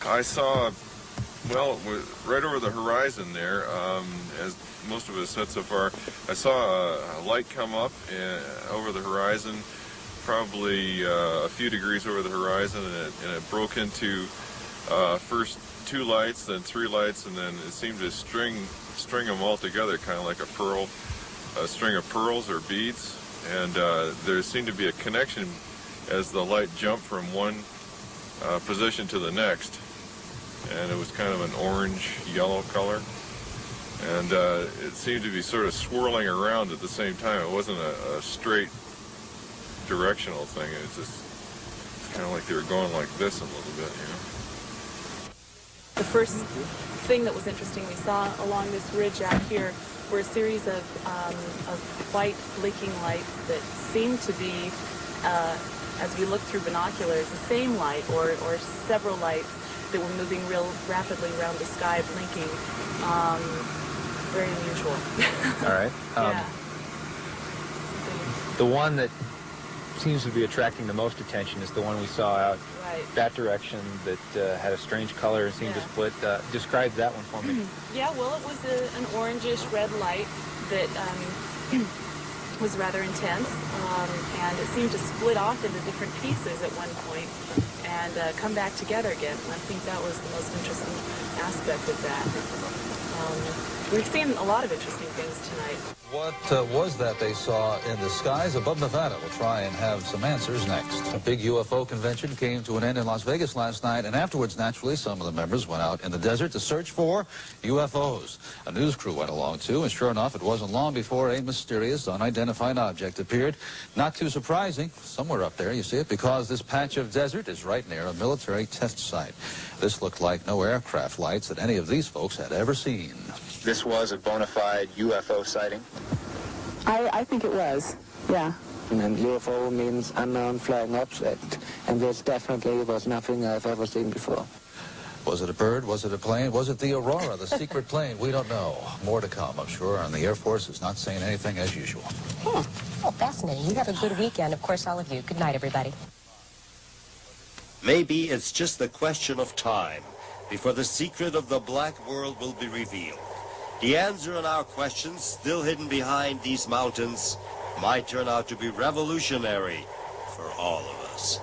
I saw, well, right over the horizon there, as most of us said so far, I saw a light come up over the horizon, probably a few degrees over the horizon, and it broke into first 2 lights, then 3 lights, and then it seemed to string them all together, kind of like a string of pearls or beads. And there seemed to be a connection as the light jumped from one position to the next, and it was kind of an orange-yellow color, and it seemed to be sort of swirling around at the same time. It wasn't a straight directional thing. It was just kind of like they were going like this a little bit, you know. The first thing that was interesting we saw along this ridge out here were a series of white blinking lights that seemed to be, as we looked through binoculars, the same light or several lights that were moving real rapidly around the sky, blinking. Very unusual. All right. Yeah. The one that seems to be attracting the most attention is the one we saw out that direction that had a strange color and seemed to split. Describe that one for me. Yeah, well, it was an orangish red light that was rather intense, and it seemed to split off into different pieces at one point and come back together again. And I think that was the most interesting aspect of that. We've seen a lot of interesting things tonight. What was that they saw in the skies above Nevada? We'll try and have some answers next. A big UFO convention came to an end in Las Vegas last night, and afterwards, naturally, some of the members went out in the desert to search for UFOs. A news crew went along, too, and sure enough, it wasn't long before a mysterious, unidentified object appeared. Not too surprising, somewhere up there, you see it, because this patch of desert is right near a military test site. This looked like no aircraft lights that any of these folks had ever seen. This was a bona fide UFO sighting? I think it was, yeah. And UFO means unknown flying object, and this definitely was nothing I've ever seen before. Was it a bird? Was it a plane? Was it the Aurora, the secret plane? We don't know. More to come, I'm sure, and the Air Force is not saying anything as usual. Oh, fascinating. You have a good weekend, of course, all of you. Good night, everybody. Maybe it's just a question of time before the secret of the black world will be revealed. The answer on our questions, still hidden behind these mountains, might turn out to be revolutionary for all of us.